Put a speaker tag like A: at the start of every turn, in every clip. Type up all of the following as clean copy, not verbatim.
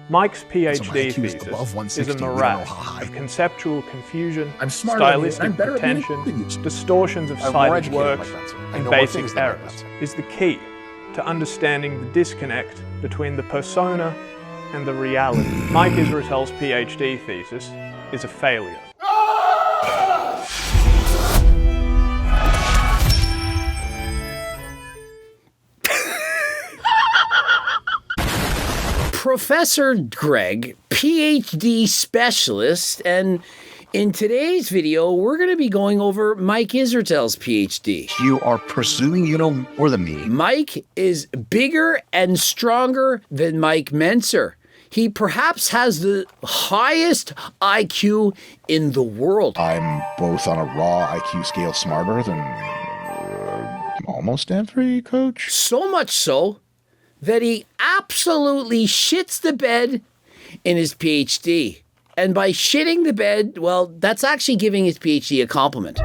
A: Mike's
B: So my
A: PhD
B: IQ is above
A: thesis is a
B: 160. We don't know
A: morass
B: how high.
A: of conceptual confusion,
B: I'm smarter than you, and I'm
A: stylistic
B: better at many
A: pretension,
B: things.
A: distortions of
B: I'm more
A: cited
B: educated
A: works,
B: like that, sir. I
A: and
B: know more
A: basic
B: things than like
A: errors
B: that, sir.
A: is the key to understanding the disconnect between the persona and the reality. Mike Israetel's PhD thesis is a failure.
C: Professor Greg, PhD specialist, and in today's video, we're going to be going over Mike Israetel's PhD.
D: You are presuming you know more than me.
C: Mike is bigger and stronger than Mike Menser. He perhaps has the highest IQ in the world.
B: I'm both on a raw IQ scale smarter than almost every coach.
C: So much so that he absolutely shits the bed in his PhD. And by shitting the bed, well, that's actually giving his PhD a compliment.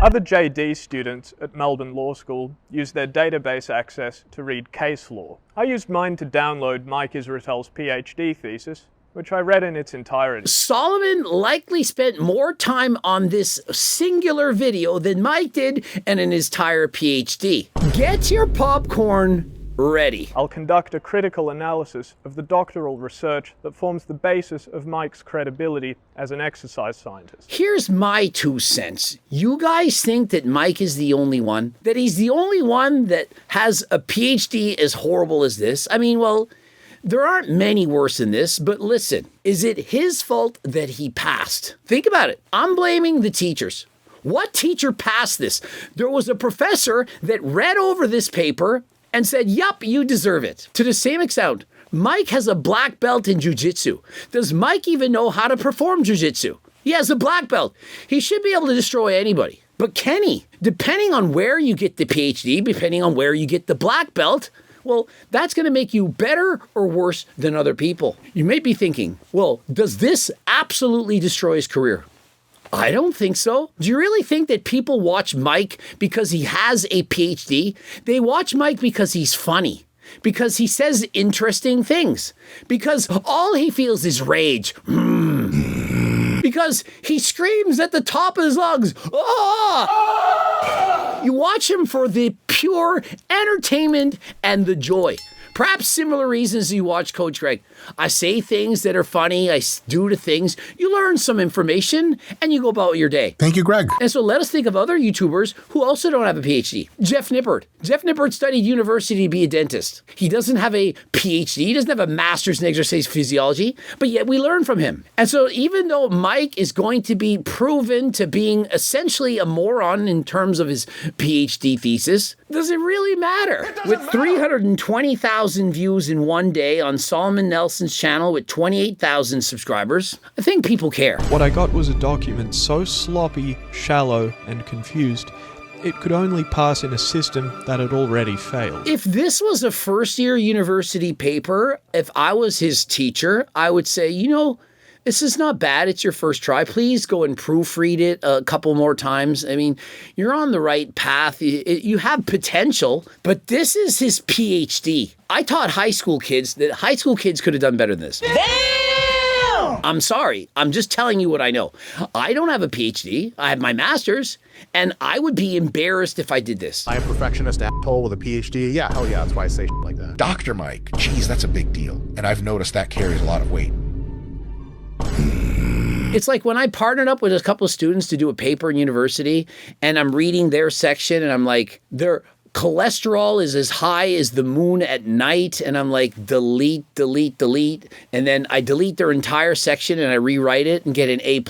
A: Other JD students at Melbourne Law School use their database access to read case law. I used mine to download Mike Israetel's PhD thesis, which I read in its entirety.
C: Solomon likely spent more time on this singular video than Mike did and in his entire PhD. Get your popcorn ready.
A: I'll conduct a critical analysis of the doctoral research that forms the basis of Mike's credibility as an exercise scientist.
C: Here's my 2 cents. You guys think that Mike is the only one? That he's the only one that has a PhD as horrible as this? I mean, well, there aren't many worse than this, but listen, is it his fault that he passed? Think about it. I'm blaming the teachers. What teacher passed this? There was a professor that read over this paper and said, yup, you deserve it. To the same extent, Mike has a black belt in jiu-jitsu. Does Mike even know how to perform jiu-jitsu? He has a black belt. He should be able to destroy anybody. But can he? Depending on where you get the PhD, depending on where you get the black belt, well, that's going to make you better or worse than other people. You may be thinking, well, does this absolutely destroy his career? I don't think so. Do you really think that people watch Mike because he has a PhD? They watch Mike because he's funny, because he says interesting things, because all he feels is rage. Because he screams at the top of his lungs. Ah! You watch him for the pure entertainment and the joy. Perhaps similar reasons you watch Coach Greg. I say things that are funny. I do the things. You learn some information and you go about your day.
B: Thank you, Greg.
C: And so let us think of other YouTubers who also don't have a PhD. Jeff Nippert. Jeff Nippert studied university to be a dentist. He doesn't have a PhD. He doesn't have a master's in exercise physiology, but yet we learn from him. And so even though Mike is going to be proven to being essentially a moron in terms of his PhD thesis, does it really matter? With 320,000 views in one day on Solomon Nelson's channel with 28,000 subscribers, I think people care.
A: What I got was a document so sloppy, shallow, and confused, it could only pass in a system that had already failed.
C: If this was a first-year university paper, if I was his teacher, I would say, you know, this is not bad. It's your first try. Please go and proofread it a couple more times. I mean, you're on the right path. You have potential, but this is his PhD. I taught high school kids that high school kids could have done better than this. Damn! I'm sorry. I'm just telling you what I know. I don't have a PhD. I have my master's, and I would be embarrassed if I did this.
E: I am a perfectionist asshole with a PhD. Yeah, hell yeah, that's why I say shit like that.
B: Dr. Mike. Geez, that's a big deal. And I've noticed that carries a lot of weight.
C: It's like when I partnered up with a couple of students to do a paper in university, and I'm reading their section, and I'm like, their cholesterol is as high as the moon at night, and I'm like, delete, delete, delete, and then I delete their entire section, and I rewrite it and get an A+.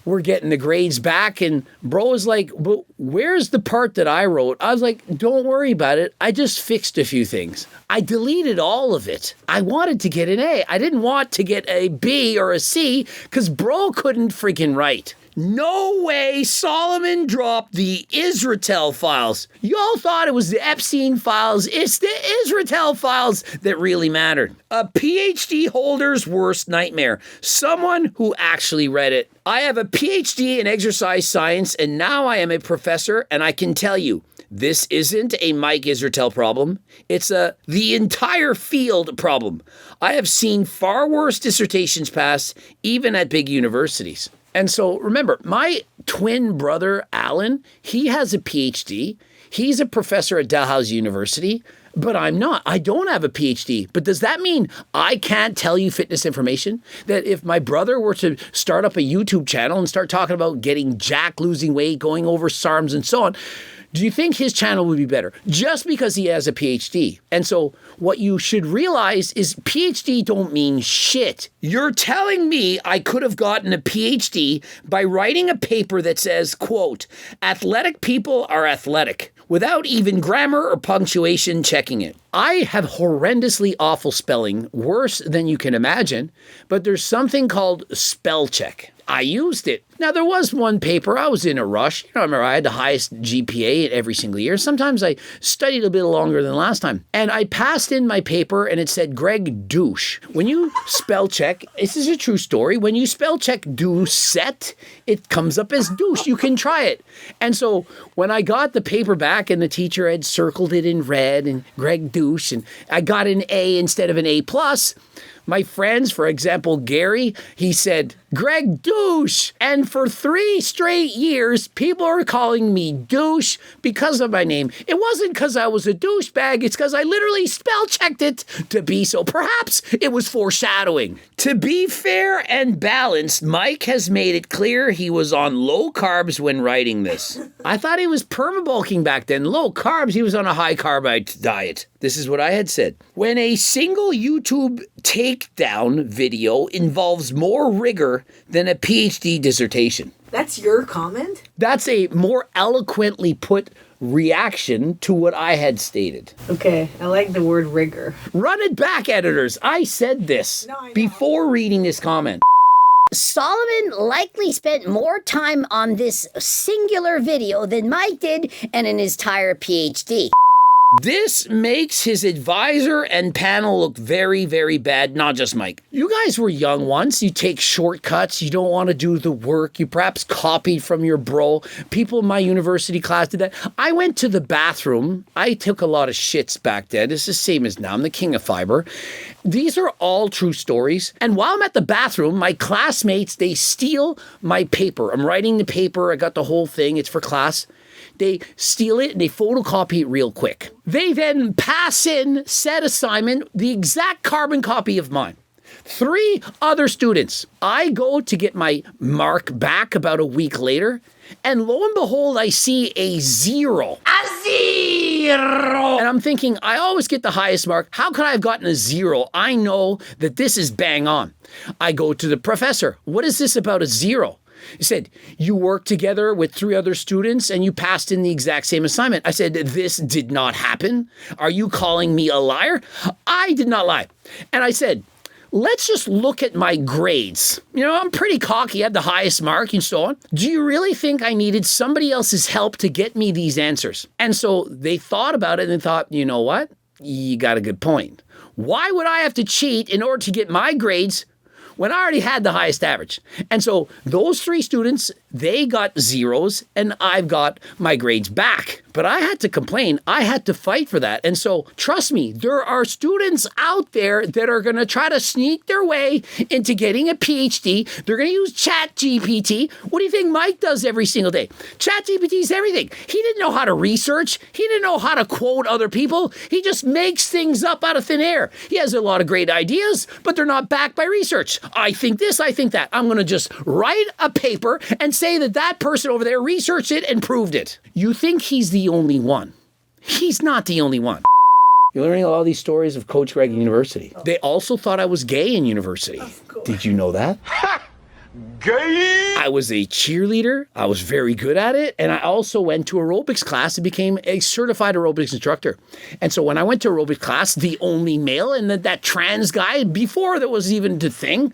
C: We're getting the grades back, and bro is like, but where's the part that I wrote? I was like, don't worry about it. I just fixed a few things. I deleted all of it. I wanted to get an A. I didn't want to get a B or a C because bro couldn't freaking write. No way Solomon dropped the Israetel files. Y'all thought it was the Epstein files. It's the Israetel files that really mattered. A PhD holder's worst nightmare. Someone who actually read it. I have a PhD in exercise science, and now I am a professor, and I can tell you, This isn't a Mike Israetel problem. It's the entire field problem. I have seen far worse dissertations pass, even at big universities. And so remember, my twin brother, Alan, he has a PhD. He's a professor at Dalhousie University, but I'm not. I don't have a PhD. But does that mean I can't tell you fitness information? That if my brother were to start up a YouTube channel and start talking about getting jacked, losing weight, going over SARMs and so on, do you think his channel would be better just because he has a PhD? And so what you should realize is PhD don't mean shit. You're telling me I could have gotten a PhD by writing a paper that says, quote, athletic people are athletic, without even grammar or punctuation checking it. I have horrendously awful spelling, worse than you can imagine, but there's something called spell check. I used it. Now, there was one paper, I was in a rush. I remember I had the highest GPA every single year. Sometimes I studied a bit longer than last time. And I passed in my paper and it said Greg Douche. When you spell check, this is a true story, when you spell check Doucette, it comes up as douche. You can try it. And so when I got the paper back and the teacher had circled it in red and Greg Douche, and I got an A instead of an A+, my friends, for example, Gary, he said, Greg Douche. And for 3 straight years, people are calling me Douche because of my name. It wasn't because I was a douchebag. It's because I literally spell checked it to be so. Perhaps it was foreshadowing. To be fair and balanced, Mike has made it clear he was on low carbs when writing this. I thought he was permabulking back then. Low carbs, he was on a high carb diet. This is what I had said. When a single YouTube takedown video involves more rigor than a PhD dissertation.
F: That's your comment?
C: That's a more eloquently put reaction to what I had stated.
F: Okay, I like the word rigor.
C: Run it back, editors. I said this before reading this comment.
G: Solomon likely spent more time on this singular video than Mike did and an entire PhD.
C: This makes his advisor and panel look very, very bad, not just Mike. You guys were young once. You take shortcuts. You don't want to do the work. You perhaps copied from your bro. People in my university class did that. I went to the bathroom. I took a lot of shits back then. It's the same as now. I'm the king of fiber. These are all true stories. And while I'm at the bathroom, my classmates, they steal my paper. I'm writing the paper. I got the whole thing. It's for class. They steal it and they photocopy it real quick. They then pass in said assignment, the exact carbon copy of mine. 3 other students. I go to get my mark back about a week later, and lo and behold, I see a 0. A 0! And I'm thinking, I always get the highest mark. How could I have gotten a 0? I know that this is bang on. I go to the professor. What is this about a 0? He said, you worked together with 3 other students and you passed in the exact same assignment. I said, this did not happen. Are you calling me a liar? I did not lie. And I said, let's just look at my grades. You know, I'm pretty cocky. I had the highest mark and so on. Do you really think I needed somebody else's help to get me these answers? And so they thought about it and thought, you know what? You got a good point. Why would I have to cheat in order to get my grades when I already had the highest average? And so those 3 students, they got 0s and I've got my grades back. But I had to complain. I had to fight for that. And so trust me, there are students out there that are going to try to sneak their way into getting a PhD. They're going to use ChatGPT. What do you think Mike does every single day? ChatGPT is everything. He didn't know how to research. He didn't know how to quote other people. He just makes things up out of thin air. He has a lot of great ideas, but they're not backed by research. I think this, I think that. I'm going to just write a paper and say that that person over there researched it and proved it. You think he's the only one. He's not the only one. You're learning all these stories of Coach Greg in university. They also thought I was gay in university. Did you know that? Gay! I was a cheerleader. I was very good at it. And I also went to aerobics class and became a certified aerobics instructor. And so when I went to aerobics class, the only male and that trans guy, before there was even the thing,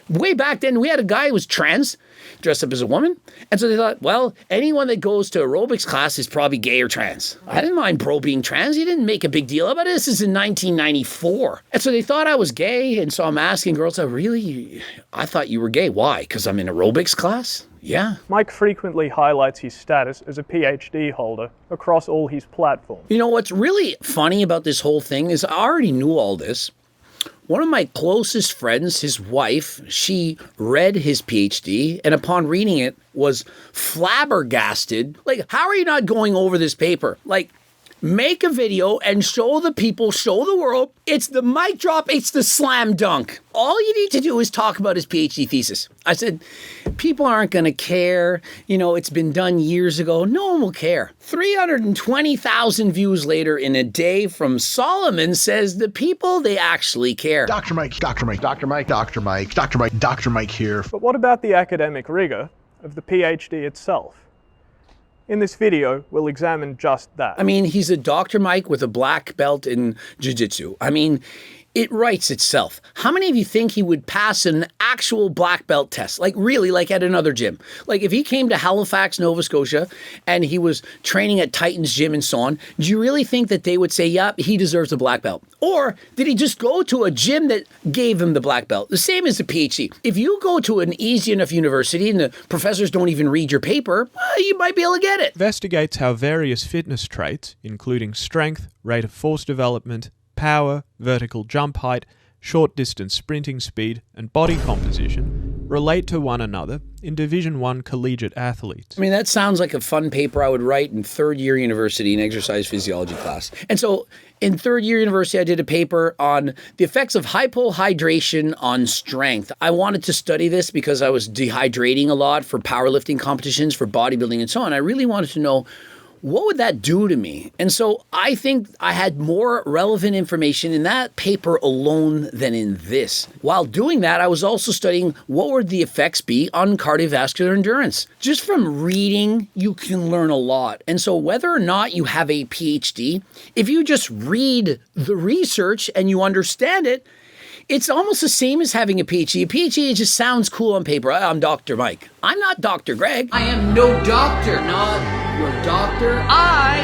C: Way back then, we had a guy who was trans, dressed up as a woman. And so they thought, well, anyone that goes to aerobics class is probably gay or trans. I didn't mind bro being trans. He didn't make a big deal about it. This is in 1994. And so they thought I was gay. And so I'm asking girls, oh, really? I thought you were gay. Why? Because I'm in aerobics class? Yeah.
A: Mike frequently highlights his status as a PhD holder across all his platforms.
C: You know, what's really funny about this whole thing is I already knew all this. One of my closest friends, his wife, she read his PhD and upon reading it was flabbergasted. Like, how are you not going over this paper? Like, make a video and show the people, show the world. It's the mic drop. It's the slam dunk. All you need to do is talk about his PhD thesis. I said, people aren't going to care. You know, it's been done years ago. No one will care. 320,000 views later in a day from Solomon says the people, they actually care.
D: Dr. Mike, Dr. Mike, Dr. Mike, Dr. Mike, Dr. Mike, Dr. Mike here.
A: But what about the academic rigor of the PhD itself? In this video, we'll examine just that.
C: I mean, he's a Dr. Mike with a black belt in jiu-jitsu. I mean, it writes itself. How many of you think he would pass an actual black belt test? Like really, like at another gym? Like if he came to Halifax, Nova Scotia, and he was training at Titan's gym and so on, do you really think that they would say, yeah, he deserves a black belt? Or did he just go to a gym that gave him the black belt? The same as the PhD. If you go to an easy enough university and the professors don't even read your paper, you might be able to get it.
A: Investigates how various fitness traits, including strength, rate of force development, power, vertical jump height, short distance sprinting speed, and body composition relate to one another in Division I collegiate athletes.
C: I mean, that sounds like a fun paper I would write in third year university in exercise physiology class. And so in third year university, I did a paper on the effects of hypohydration on strength. I wanted to study this because I was dehydrating a lot for powerlifting competitions, for bodybuilding and so on. I really wanted to know, what would that do to me? And so I think I had more relevant information in that paper alone than in this. While doing that, I was also studying what would the effects be on cardiovascular endurance. Just from reading, you can learn a lot. And so whether or not you have a PhD, if you just read the research and you understand it, it's almost the same as having a PhD. A PhD, it just sounds cool on paper. I'm Dr. Mike. I'm not Dr. Greg. I am no doctor, not your doctor. I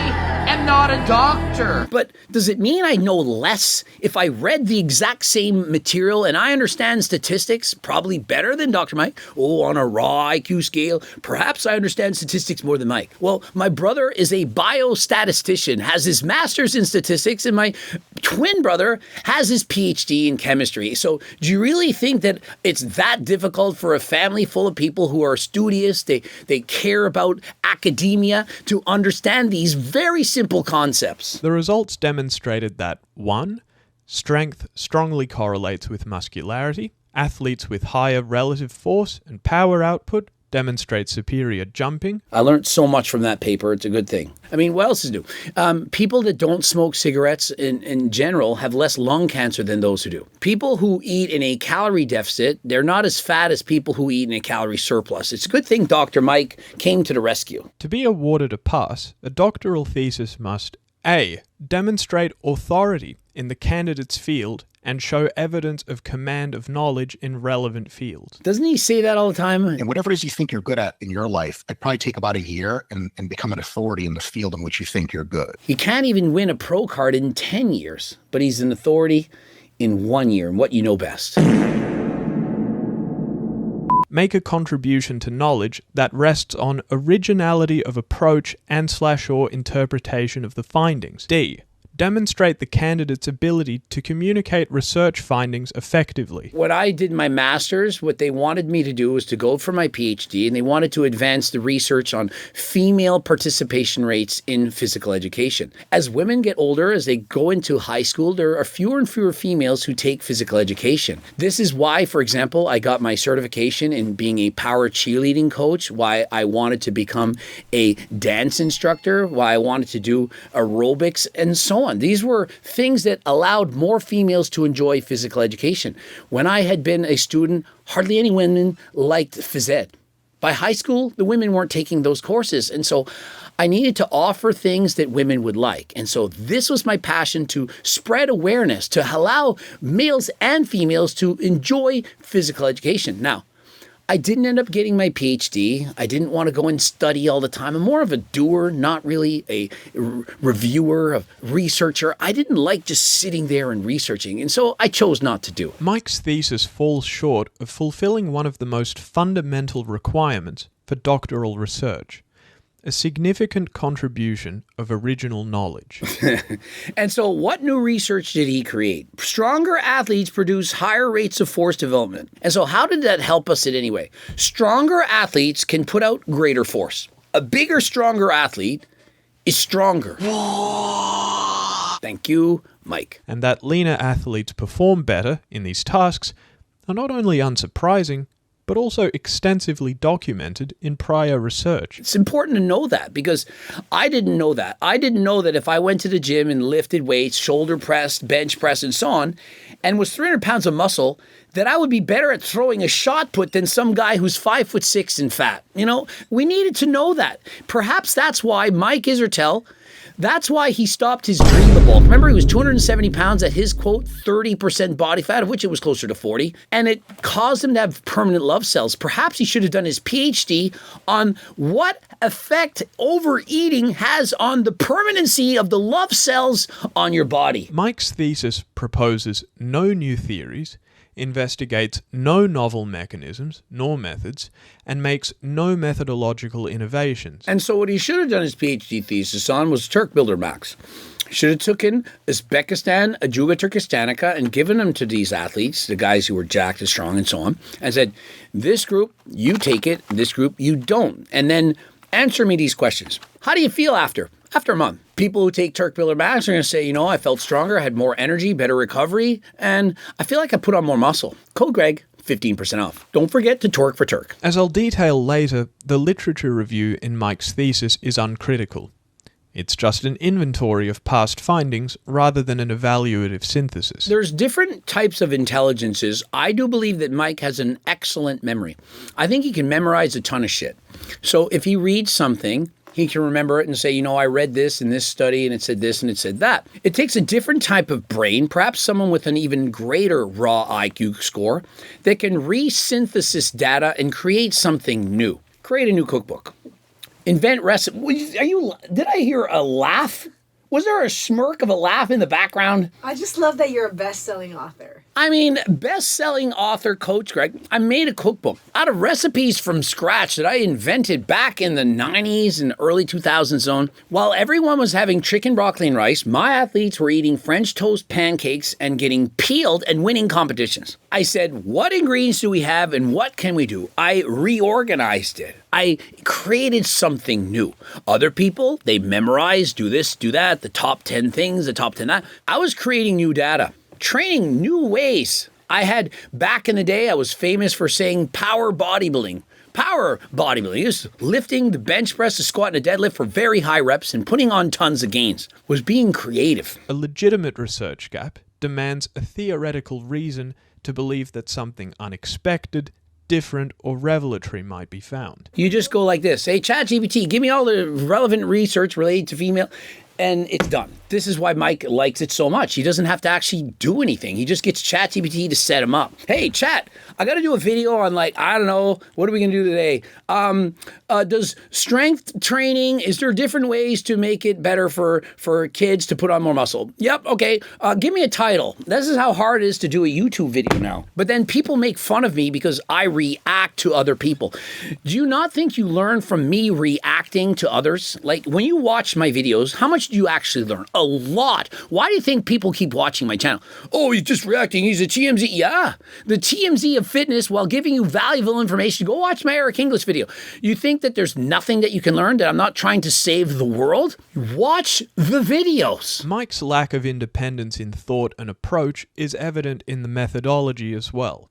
C: am not a doctor. But does it mean I know less if I read the exact same material and I understand statistics probably better than Dr. Mike? Oh, on a raw IQ scale, perhaps I understand statistics more than Mike. Well, my brother is a biostatistician, has his master's in statistics, and my twin brother has his PhD in chemistry. So do you really think that it's that difficult for a family full of people who are studious, they care about academia, to understand these very simple concepts?
A: The results demonstrated that 1. Strength strongly correlates with muscularity. Athletes with higher relative force and power output demonstrate superior jumping.
C: I learned so much from that paper. It's a good thing. I mean, what else is new? People that don't smoke cigarettes in general have less lung cancer than those who do. People who eat in a calorie deficit, they're not as fat as people who eat in a calorie surplus. It's a good thing Dr. Mike came to the rescue.
A: To be awarded a pass, a doctoral thesis must A. Demonstrate authority in the candidate's field and show evidence of command of knowledge in relevant fields.
C: Doesn't he say that all the time?
B: And whatever it is you think you're good at in your life, it'd probably take about a year and become an authority in the field in which you think you're good.
C: He can't even win a pro card in 10 years, but he's an authority in 1 year in what you know best.
A: Make a contribution to knowledge that rests on originality of approach and/or interpretation of the findings. D. Demonstrate the candidate's ability to communicate research findings effectively.
C: When I did my master's, what they wanted me to do was to go for my PhD, and they wanted to advance the research on female participation rates in physical education. As women get older, as they go into high school, there are fewer and fewer females who take physical education. This is why, for example, I got my certification in being a power cheerleading coach, why I wanted to become a dance instructor, why I wanted to do aerobics, and so on. These were things that allowed more females to enjoy physical education. When I had been a student, hardly any women liked phys ed. By high school, the women weren't taking those courses. And so I needed to offer things that women would like. And so this was my passion, to spread awareness, to allow males and females to enjoy physical education. Now, I didn't end up getting my PhD. I didn't want to go and study all the time. I'm more of a doer, not really a reviewer, a researcher. I didn't like just sitting there and researching, and so I chose not to do it.
A: Mike's thesis falls short of fulfilling one of the most fundamental requirements for doctoral research: a significant contribution of original knowledge.
C: And so what new research did he create? Stronger athletes produce higher rates of force development. And so how did that help us in any way? Stronger athletes can put out greater force. A bigger, stronger athlete is stronger. Thank you, Mike.
A: And that leaner athletes perform better in these tasks are not only unsurprising, but also extensively documented in prior research.
C: It's important to know that, because I didn't know that. I didn't know that if I went to the gym and lifted weights, shoulder press, bench press, and so on, and was 300 pounds of muscle, that I would be better at throwing a shot put than some guy who's 5'6" and fat. You know, we needed to know that. Perhaps that's why Mike Israetel, that's why he stopped his dream of bulk. Remember, he was 270 pounds at his, quote, 30% body fat, of which it was closer to 40, and it caused him to have permanent love cells. Perhaps he should have done his PhD on what effect overeating has on the permanency of the love cells on your body.
A: Mike's thesis proposes no new theories, investigates no novel mechanisms nor methods, and makes no methodological innovations.
C: And so what he should have done his PhD thesis on was Turk Builder Max. Should have taken Uzbekistan, Ajuga Turkistanica, and given them to these athletes, the guys who were jacked and strong and so on, and said, this group, you take it, this group, you don't. And then answer me these questions. How do you feel after a month? People who take Turk Builder Max are going to say, you know, I felt stronger, I had more energy, better recovery, and I feel like I put on more muscle. Code Greg, 15% off. Don't forget to torque for Turk.
A: As I'll detail later, the literature review in Mike's thesis is uncritical. It's just an inventory of past findings rather than an evaluative synthesis.
C: There's different types of intelligences. I do believe that Mike has an excellent memory. I think he can memorize a ton of shit. So if he reads something, he can remember it and say, you know, I read this in this study and it said this and it said that. It takes a different type of brain, perhaps someone with an even greater raw IQ score, that can resynthesis data and create something new. Create a new cookbook. Invent recipes. Did I hear a laugh? Was there a smirk of a laugh in the background?
F: I just love that you're a best-selling author.
C: I mean, best-selling author, Coach Greg. I made a cookbook out of recipes from scratch that I invented back in the 90s and early 2000s zone. While everyone was having chicken, broccoli, and rice, my athletes were eating French toast pancakes and getting peeled and winning competitions. I said, what ingredients do we have and what can we do? I reorganized it. I created something new. Other people, they memorized, do this, do that, the top 10 things, the top 10 that. I was creating new data, training new ways. I had, back in the day, I was famous for saying power bodybuilding. Power bodybuilding is lifting the bench press, the squat, and a deadlift for very high reps and putting on tons of gains. Was being creative.
A: A legitimate research gap demands a theoretical reason to believe that something unexpected, different, or revelatory might be found.
C: You just go like this. Hey, ChatGPT, give me all the relevant research related to female, and it's done. This is why Mike likes it so much. He doesn't have to actually do anything. He just gets ChatGPT to set him up. Hey, Chat, I got to do a video on, like, I don't know, what are we going to do today? Does strength training, is there different ways to make it better for kids to put on more muscle? Yep, okay. Give me a title. This is how hard it is to do a YouTube video now. But then people make fun of me because I react to other people. Do you not think you learn from me reacting to others? Like, when you watch my videos, how much do you actually learn? A lot. Why do you think people keep watching my channel? Oh, he's just reacting. He's a TMZ. Yeah. The TMZ of fitness while giving you valuable information. Go watch my Eric English video. You think that there's nothing that you can learn, that I'm not trying to save the world? Watch the videos.
A: Mike's lack of independence in thought and approach is evident in the methodology as well.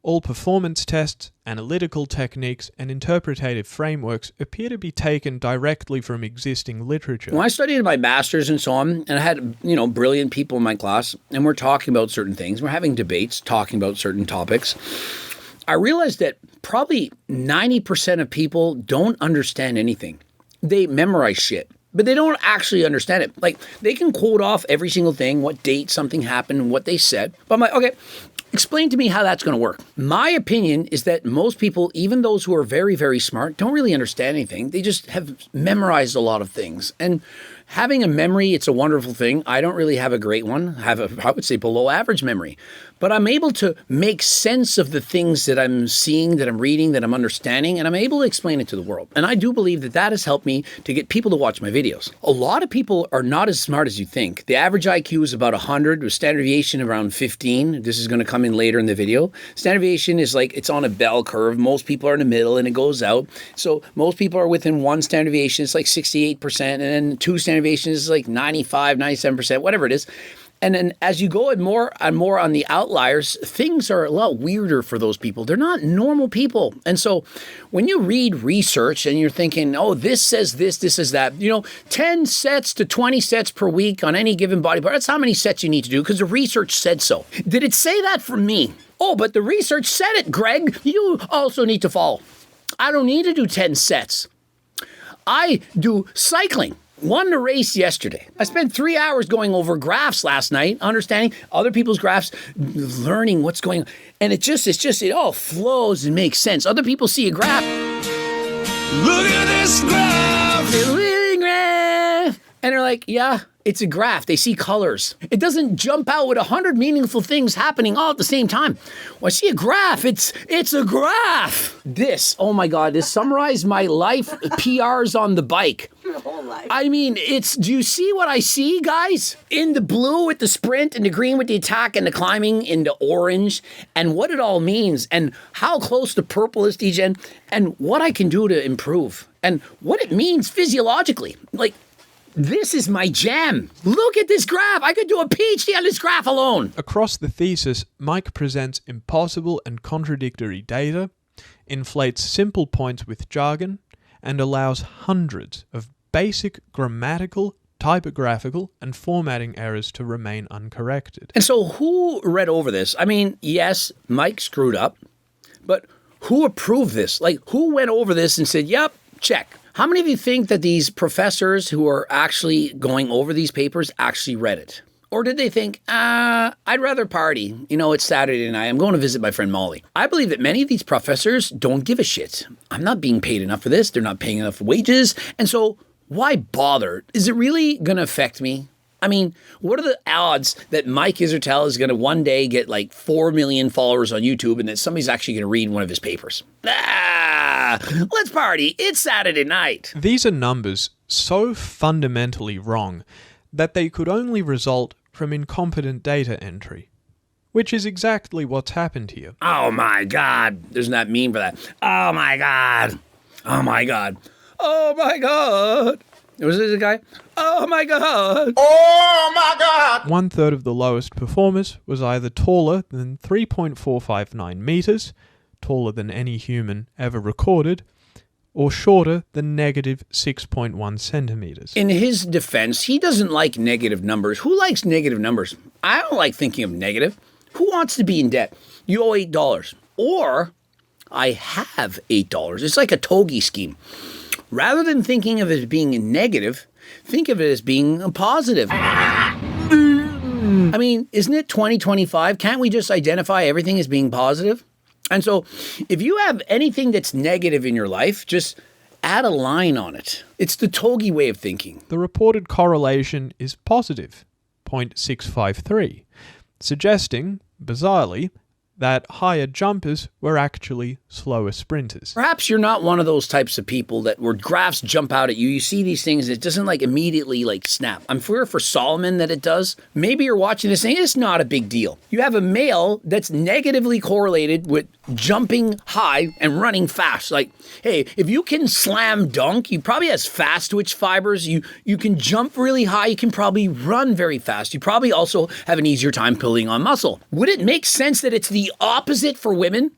A: All performance tests, analytical techniques, and interpretative frameworks appear to be taken directly from existing literature.
C: When I studied my master's and so on, and I had, brilliant people in my class, and we're talking about certain things, we're having debates, talking about certain topics, I realized that probably 90% of people don't understand anything. they memorize shit, but they don't actually understand it. Like, they can quote off every single thing, what date something happened, and what they said. But I'm like, okay, explain to me how that's going to work. My opinion is that most people, even those who are very, very smart, don't really understand anything. They just have memorized a lot of things. And having a memory, it's a wonderful thing. I don't really have a great one. I have I would say, below average memory. But I'm able to make sense of the things that I'm seeing, that I'm reading, that I'm understanding, and I'm able to explain it to the world. And I do believe that that has helped me to get people to watch my videos. A lot of people are not as smart as you think. The average IQ is about 100, with standard deviation around 15. This is going to come in later in the video. Standard deviation is like, it's on a bell curve. Most people are in the middle and it goes out. So most people are within one standard deviation. It's like 68%. And then two standard deviations is like 95, 97%, whatever it is. And then as you go and more on the outliers, things are a lot weirder for those people. They're not normal people. And so when you read research and you're thinking, oh, this says this says that, 10 sets to 20 sets per week on any given body part, that's how many sets you need to do because the research said so. Did it say that for me? Oh, but the research said it, Greg. You also need to follow. I don't need to do 10 sets. I do cycling. Won the race yesterday. I spent 3 hours going over graphs last night, understanding other people's graphs, learning what's going on. And it all flows and makes sense. Other people see a graph. Look at this graph. And they're like, yeah, it's a graph. They see colors. It doesn't jump out with 100 meaningful things happening all at the same time. Well, I see a graph. It's a graph. This, oh my God, this summarized my life PRs on the bike.
F: Your whole life.
C: I mean, do you see what I see, guys? In the blue with the sprint, and the green with the attack, and the climbing, in the orange, and what it all means, and how close the purple is to each end, and what I can do to improve, and what it means physiologically. Like, this is my jam. Look at this graph. I could do a PhD on this graph alone.
A: Across the thesis, Mike presents impossible and contradictory data, inflates simple points with jargon, and allows hundreds of basic grammatical, typographical, and formatting errors to remain uncorrected.
C: And so who read over this? I mean, yes, Mike screwed up, but who approved this? Like, who went over this and said, yep, check? How many of you think that these professors who are actually going over these papers actually read it? Or did they think, I'd rather party. It's Saturday night. I'm going to visit my friend Molly. I believe that many of these professors don't give a shit. I'm not being paid enough for this. They're not paying enough wages. And so why bother? Is it really going to affect me? I mean, what are the odds that Mike Israetel is going to one day get like 4 million followers on YouTube and that somebody's actually going to read one of his papers? Let's party. It's Saturday night.
A: These are numbers so fundamentally wrong that they could only result from incompetent data entry, which is exactly what's happened here.
C: Oh my God. There's not meme for that. Oh my God. Oh my God. Oh my God. Was this a guy? Oh my God.
D: Oh my God.
A: 1/3 of the lowest performers was either taller than 3.459 meters, taller than any human ever recorded, or shorter than negative 6.1 centimeters.
C: In his defense, he doesn't like negative numbers. Who likes negative numbers? I don't like thinking of negative. Who wants to be in debt? You owe $8. Or, I have $8. It's like a togi scheme. Rather than thinking of it as being negative, think of it as being a positive. I mean, isn't it 2025? Can't we just identify everything as being positive? And so if you have anything that's negative in your life, just add a line on it. It's the togi way of thinking.
A: The reported correlation is positive, 0.653, suggesting, bizarrely, that higher jumpers were actually slower sprinters.
C: Perhaps you're not one of those types of people that where graphs jump out at you. You see these things, it doesn't immediately snap. I'm sure for Solomon that it does. Maybe you're watching this thing, it's not a big deal. You have a male that's negatively correlated with jumping high and running fast. Hey, if you can slam dunk, you probably has fast twitch fibers. You can jump really high. You can probably run very fast. You probably also have an easier time pulling on muscle. Would it make sense that it's the opposite for women?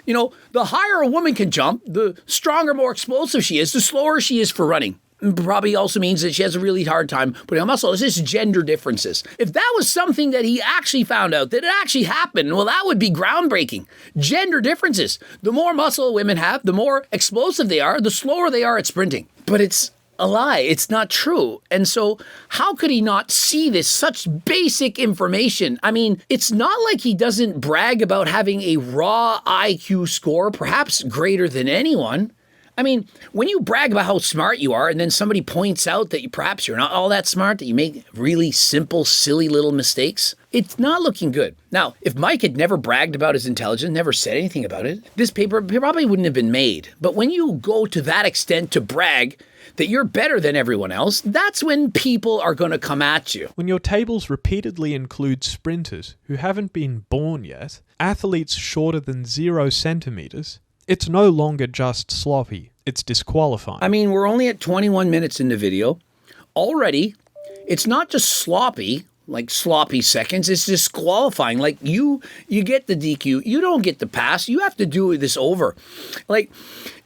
C: The higher a woman can jump, the stronger, more explosive she is, the slower she is for running. Probably also means that she has a really hard time putting on muscle. It's just gender differences. If that was something that he actually found out, that it actually happened, well, that would be groundbreaking. Gender differences. The more muscle women have, the more explosive they are, the slower they are at sprinting. But it's a lie. It's not true. And so how could he not see this? Such basic information. I mean, it's not like he doesn't brag about having a raw IQ score, perhaps greater than anyone. I mean, when you brag about how smart you are and then somebody points out that perhaps you're not all that smart, that you make really simple, silly little mistakes, it's not looking good. Now, if Mike had never bragged about his intelligence, never said anything about it, this paper probably wouldn't have been made. But when you go to that extent to brag that you're better than everyone else, that's when people are going to come at you.
A: When your tables repeatedly include sprinters who haven't been born yet, athletes shorter than 0 centimeters, it's no longer just sloppy, it's disqualifying.
C: I mean, we're only at 21 minutes in the video. Already, it's not just sloppy, like sloppy seconds, it's disqualifying. Like you get the DQ, you don't get the pass, you have to do this over. Like,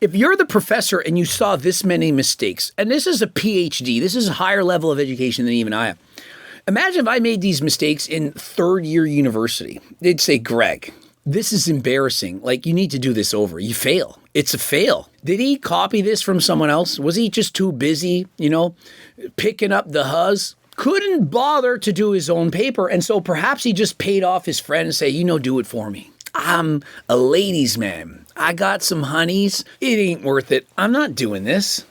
C: if you're the professor and you saw this many mistakes, and this is a PhD, this is a higher level of education than even I have. Imagine if I made these mistakes in third year university. They'd say, Greg, this is embarrassing. Like, you need to do this over. You fail. It's a fail. Did he copy this from someone else? Was he just too busy, picking up the huzz? Couldn't bother to do his own paper. And so perhaps he just paid off his friend and say, do it for me. I'm a ladies' man. I got some honeys. It ain't worth it. I'm not doing this.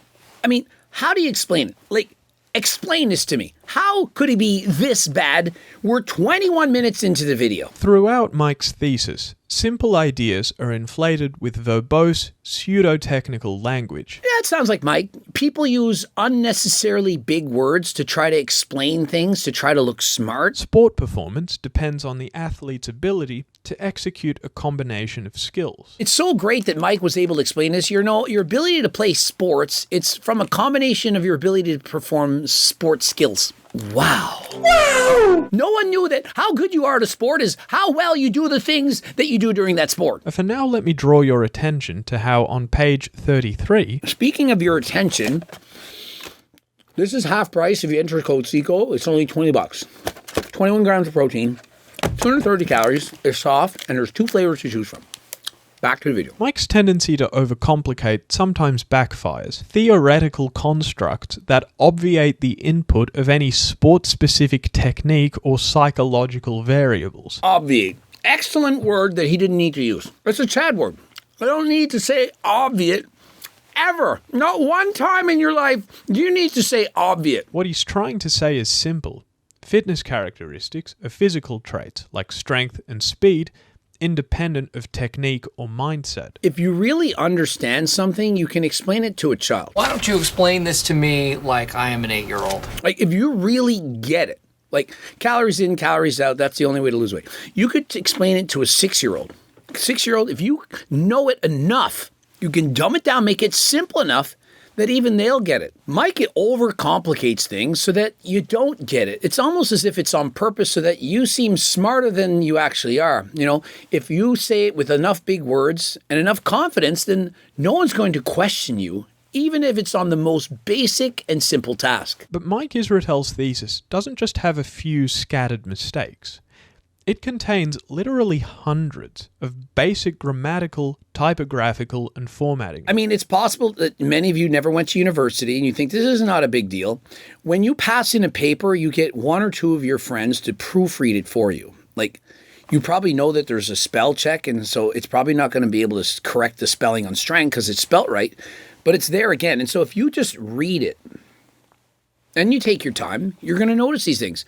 C: I mean, how do you explain it? Like, explain this to me. How could he be this bad? We're 21 minutes into the video.
A: Throughout Mike's thesis, simple ideas are inflated with verbose, pseudo-technical language.
C: Yeah, it sounds like Mike. People use unnecessarily big words to try to explain things, to try to look smart.
A: Sport performance depends on the athlete's ability to execute a combination of skills.
C: It's so great that Mike was able to explain this. Your ability to play sports, it's from a combination of your ability to perform sports skills. Wow. No one knew that how good you are at a sport is how well you do the things that you do during that sport.
A: For now, let me draw your attention to how on page 33...
C: Speaking of your attention, this is half price if you enter code SECO. It's only $20. 21 grams of protein, 230 calories, it's soft, and there's 2 flavors to choose from. Back to the video.
A: Mike's tendency to overcomplicate sometimes backfires. Theoretical constructs that obviate the input of any sport-specific technique or psychological variables.
C: Obviate. Excellent word that he didn't need to use. It's a Chad word. I don't need to say obviate ever. Not one time in your life do you need to say obviate.
A: What he's trying to say is simple. Fitness characteristics are physical traits like strength and speed, independent of technique or mindset.
C: If you really understand something, you can explain it to a child.
H: Why don't you explain this to me like I am an 8-year-old?
C: Like, if you really get it, like calories in, calories out, that's the only way to lose weight. You could explain it to a 6-year-old. 6-year-old, if you know it enough, you can dumb it down, make it simple enough that even they'll get it. Mike, it overcomplicates things so that you don't get it. It's almost as if it's on purpose so that you seem smarter than you actually are. If you say it with enough big words and enough confidence, then no one's going to question you, even if it's on the most basic and simple task.
A: But Mike Israetel's thesis doesn't just have a few scattered mistakes. It contains literally hundreds of basic grammatical, typographical, and formatting.
C: I mean, it's possible that many of you never went to university and you think this is not a big deal. When you pass in a paper, you get 1 or 2 of your friends to proofread it for you. Like, you probably know that there's a spell check, and so it's probably not going to be able to correct the spelling on strength because it's spelt right, but it's there again. And so if you just read it and you take your time, you're going to notice these things.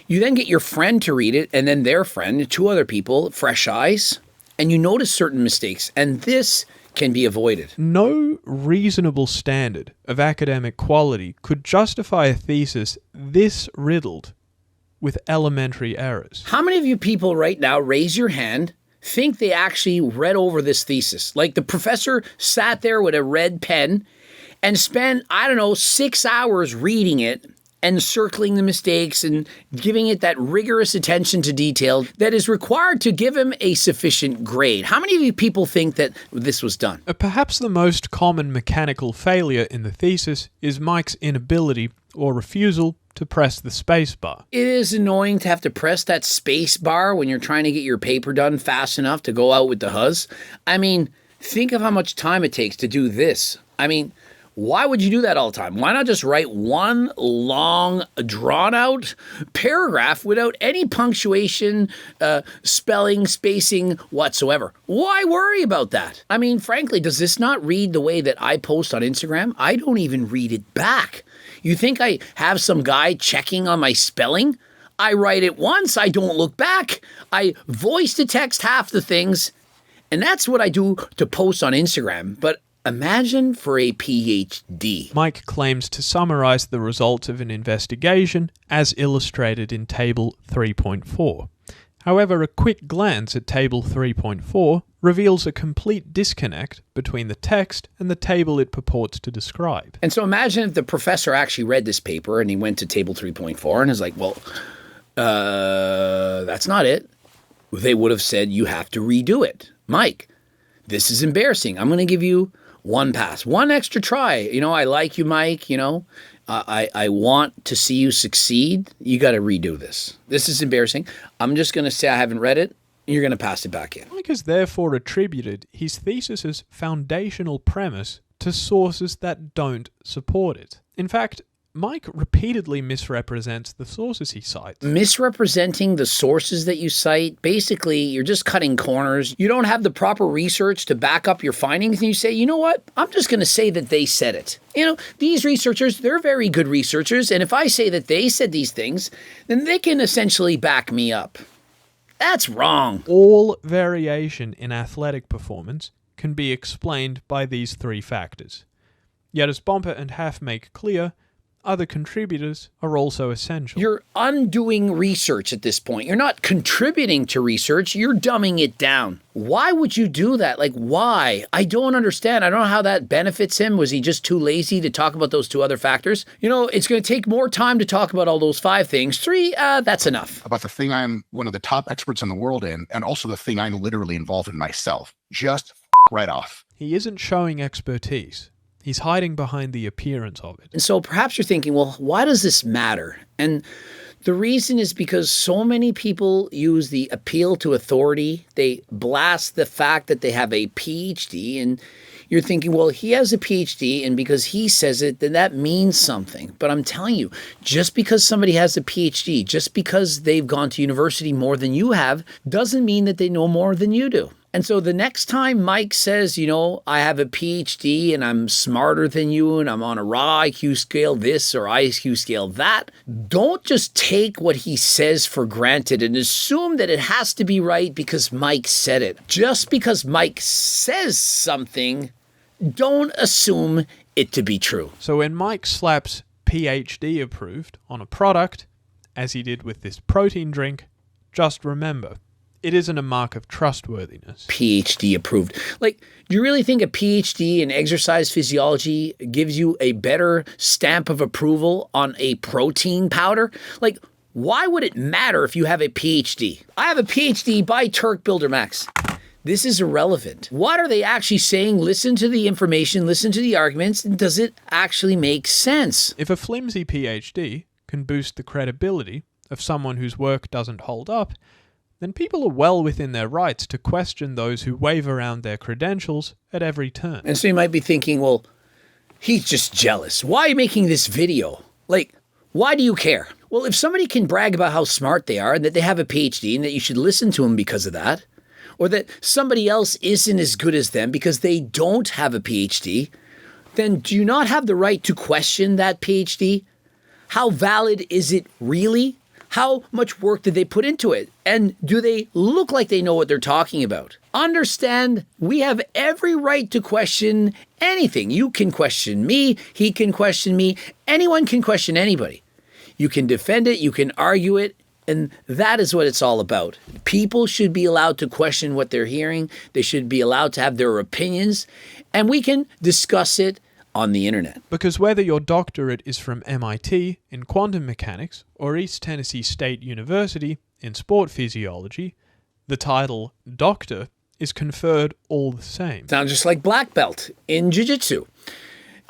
C: You then get your friend to read it, and then their friend, 2 other people, fresh eyes, and you notice certain mistakes, and this can be avoided.
A: No reasonable standard of academic quality could justify a thesis this riddled with elementary errors.
C: How many of you people right now, raise your hand, think they actually read over this thesis? Like the professor sat there with a red pen and spent, 6 hours reading it, and circling the mistakes and giving it that rigorous attention to detail that is required to give him a sufficient grade. How many of you people think that this was done?
A: Perhaps the most common mechanical failure in the thesis is Mike's inability or refusal to press the space bar.
C: It is annoying to have to press that space bar when you're trying to get your paper done fast enough to go out with the huzz. I mean, think of how much time it takes to do this. I mean, Why would you do that all the time? Why not just write one long, drawn-out paragraph without any punctuation, spelling, spacing whatsoever? Why worry about that? I mean, frankly, does this not read the way that I post on Instagram? I don't even read it back. You think I have some guy checking on my spelling? I write it once, I don't look back. I voice to text half the things, and that's what I do to post on Instagram. But imagine for a PhD.
A: Mike claims to summarize the results of an investigation as illustrated in Table 3.4. However, a quick glance at Table 3.4 reveals a complete disconnect between the text and the table it purports to describe.
C: And so imagine if the professor actually read this paper and he went to Table 3.4 and is like, well, that's not it. They would have said, you have to redo it. Mike, this is embarrassing. I'm going to give you one pass, one extra try. You know, I like you, Mike. You know, I want to see you succeed. You got to redo this. This is embarrassing. I'm just going to say I haven't read it. You're going to pass it back in.
A: Mike has therefore attributed his thesis's foundational premise to sources that don't support it. In fact, Mike repeatedly misrepresents the sources he cites.
C: Misrepresenting the sources that you cite, basically, you're just cutting corners. You don't have the proper research to back up your findings, and you say, you know what? I'm just going to say that they said it. You know, these researchers, they're very good researchers, and if I say that they said these things, then they can essentially back me up. That's wrong.
A: All variation in athletic performance can be explained by these three factors. Yet as Bomper and Half make clear, other contributors are also essential.
C: You're undoing research at this point. You're not contributing to research. You're dumbing it down. Why would you do that? Like, why? I don't understand. I don't know how that benefits him. Was he just too lazy to talk about those two other factors? You know, it's going to take more time to talk about all those 5 things. 3, that's enough.
B: About the thing I'm one of the top experts in the world in, and also the thing I'm literally involved in myself. Just right off.
A: He isn't showing expertise. He's hiding behind the appearance of it.
C: And so perhaps you're thinking, well, why does this matter? And the reason is because so many people use the appeal to authority. They blast the fact that they have a PhD, and you're thinking, well, he has a PhD, and because he says it, then that means something. But I'm telling you, just because somebody has a PhD, just because they've gone to university more than you have, doesn't mean that they know more than you do. And so the next time Mike says, you know, I have a PhD and I'm smarter than you and I'm on a raw IQ scale this or IQ scale that, don't just take what he says for granted and assume that it has to be right because Mike said it. Just because Mike says something, don't assume it to be true.
A: So when Mike slaps PhD approved on a product, as he did with this protein drink, just remember, it isn't a mark of trustworthiness.
C: PhD approved. Like, do you really think a PhD in exercise physiology gives you a better stamp of approval on a protein powder? Like, why would it matter if you have a PhD? I have a PhD by Turk Builder Max. This is irrelevant. What are they actually saying? Listen to the information, listen to the arguments, and does it actually make sense?
A: If a flimsy PhD can boost the credibility of someone whose work doesn't hold up, then people are well within their rights to question those who wave around their credentials at every turn.
C: And so you might be thinking, well, he's just jealous. Why are you making this video? Like, why do you care? Well, if somebody can brag about how smart they are and that they have a PhD and that you should listen to them because of that, or that somebody else isn't as good as them because they don't have a PhD, then do you not have the right to question that PhD? How valid is it really? How much work did they put into it? And do they look like they know what they're talking about? Understand, we have every right to question anything. You can question me, he can question me, anyone can question anybody. You can defend it, you can argue it, and that is what it's all about. People should be allowed to question what they're hearing. They should be allowed to have their opinions, and we can discuss it on the internet.
A: Because whether your doctorate is from MIT in quantum mechanics or East Tennessee State University in sport physiology, the title doctor is conferred all the same.
C: Sounds just like black belt in jiu-jitsu.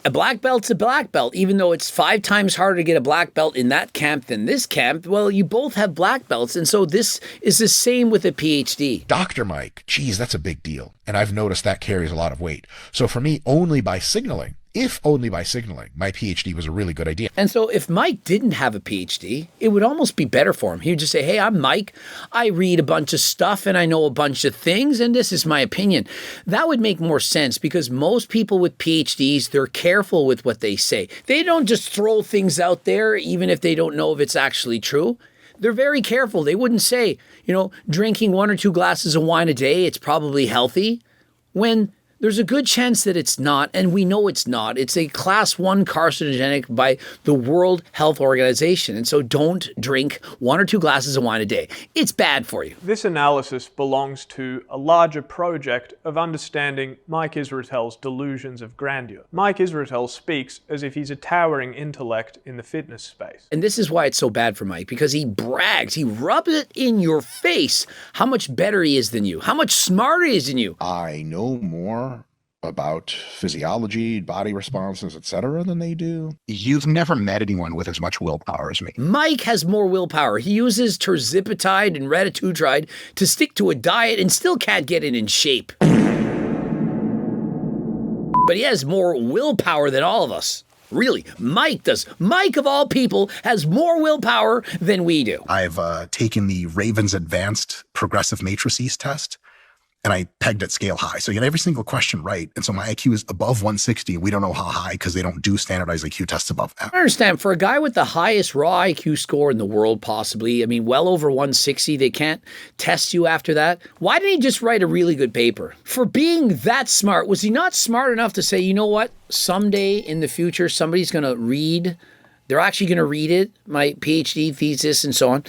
C: A black belt's a black belt, even though it's 5 times harder to get a black belt in that camp than this camp. Well, you both have black belts, and so this is the same with a PhD.
B: Dr. Mike, geez, that's a big deal. And I've noticed that carries a lot of weight. So for me, only by signaling if only by signaling my PhD was a really good idea.
C: And so if Mike didn't have a PhD, it would almost be better for him. He would just say, hey, I'm Mike. I read a bunch of stuff and I know a bunch of things and this is my opinion. That would make more sense because most people with PhDs, they're careful with what they say. They don't just throw things out there even if they don't know if it's actually true. They're very careful. They wouldn't say, drinking 1 or 2 glasses of wine a day, it's probably healthy, when there's a good chance that it's not, and we know it's not. It's a class 1 carcinogenic by the World Health Organization. And so don't drink 1 or 2 glasses of wine a day. It's bad for you.
A: This analysis belongs to a larger project of understanding Mike Israetel's delusions of grandeur. Mike Israetel speaks as if he's a towering intellect in the fitness space.
C: And this is why it's so bad for Mike, because he brags, he rubs it in your face how much better he is than you, how much smarter he is than you.
B: I know more about physiology, body responses, etc. than they do. You've never met anyone with as much willpower as me.
C: Mike has more willpower. He uses terzipatide and retatrutide to stick to a diet and still can't get it in shape. But he has more willpower than all of us. Really, Mike does. Mike, of all people, has more willpower than we do.
B: I've taken the Ravens Advanced Progressive Matrices test, and I pegged at scale high. So you get every single question right. And so my IQ is above 160. We don't know how high because they don't do standardized IQ tests above that.
C: I understand. For a guy with the highest raw IQ score in the world, possibly, well over 160, they can't test you after that. Why didn't he just write a really good paper? For being that smart, was he not smart enough to say, you know what? Someday in the future, somebody's going to read. They're actually going to read it, my PhD thesis and so on.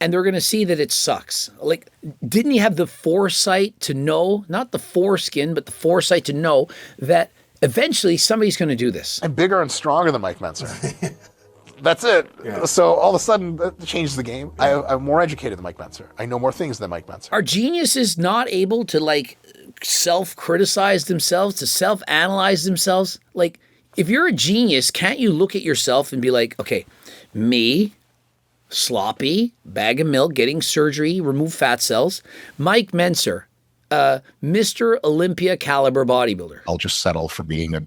C: And they're going to see that it sucks. Like, didn't he have the foresight to know, not the foreskin, but the foresight to know that eventually somebody's going to do this?
E: I'm bigger and stronger than Mike Menser. That's it. Yeah. So all of a sudden, that changes the game. Yeah. I'm more educated than Mike Menser. I know more things than Mike Menser.
C: Are geniuses not able to, self-criticize themselves, to self-analyze themselves? Like, if you're a genius, can't you look at yourself and be like, okay, me, sloppy, bag of milk, getting surgery, remove fat cells. Mike Menser, Mr. Olympia caliber bodybuilder.
B: I'll just settle for being a,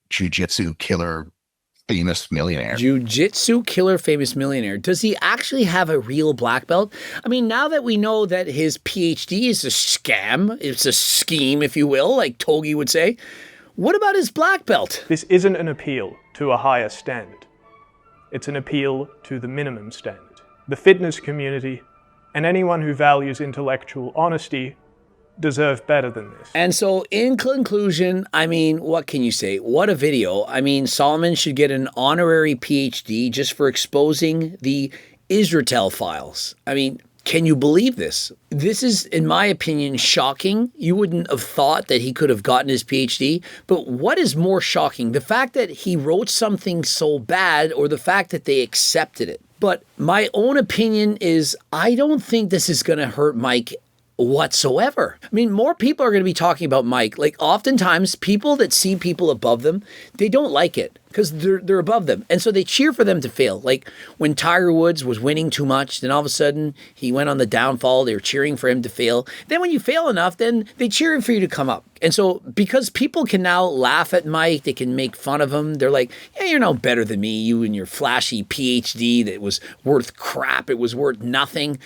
B: jiu-jitsu killer, famous millionaire.
C: Jiu-jitsu killer, famous millionaire. Does he actually have a real black belt? Now that we know that his PhD is a scam, it's a scheme, if you will, like Togi would say, what about his black belt?
A: This isn't an appeal to a higher standard. It's an appeal to the minimum standard. The fitness community and anyone who values intellectual honesty deserve better than this.
C: And so in conclusion, what can you say? What a video. Solomon should get an honorary PhD just for exposing the Israetel files. Can you believe this? This is, in my opinion, shocking. You wouldn't have thought that he could have gotten his PhD. But what is more shocking? The fact that he wrote something so bad or the fact that they accepted it? But my own opinion is I don't think this is going to hurt Mike whatsoever. More people are going to be talking about Mike. Oftentimes, people that see people above them, they don't like it because they're above them. And so they cheer for them to fail. Like when Tiger Woods was winning too much, then all of a sudden he went on the downfall. They were cheering for him to fail. Then when you fail enough, then they cheer for you to come up. And so because people can now laugh at Mike, they can make fun of him. They're like, yeah, you're no better than me. You and your flashy PhD that was worth crap. It was worth nothing.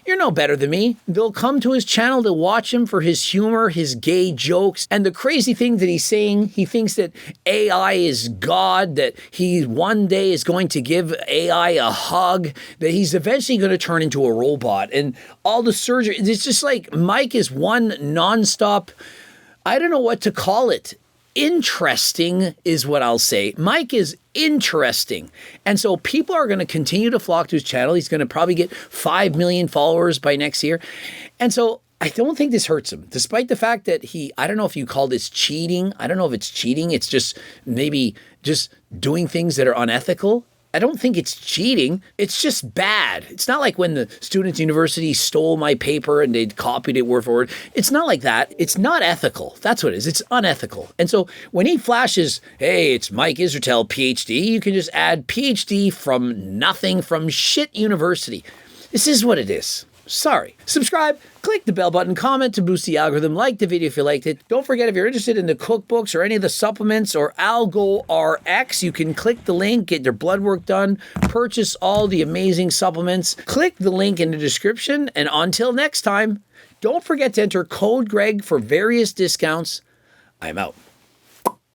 C: You're no better than me. They'll come to his channel to watch him for his humor, his gay jokes, and the crazy thing that he's saying, he thinks that AI is God, that he one day is going to give AI a hug, that he's eventually going to turn into a robot, and all the surgery. It's just like Mike is one nonstop, I don't know what to call it. Interesting is what I'll say. Mike is interesting. And so people are going to continue to flock to his channel. He's going to probably get 5 million followers by next year. And so I don't think this hurts him, despite the fact that I don't know if you call this cheating. I don't know if it's cheating. It's just maybe just doing things that are unethical. I don't think it's cheating. It's just bad. It's not like when the Students' University stole my paper and they copied it word for word. It's not like that. It's not ethical. That's what it is. It's unethical. And so when he flashes, hey, it's Mike Israetel, PhD, you can just add PhD from nothing, from shit university. This is what it is. Sorry. Subscribe, click the bell button, comment to boost the algorithm, like the video if you liked it. Don't forget, if you're interested in the cookbooks or any of the supplements or Algo RX, you can click the link, get your blood work done, purchase all the amazing supplements. Click the link in the description, and until next time, don't forget to enter code Greg for various discounts. I'm out.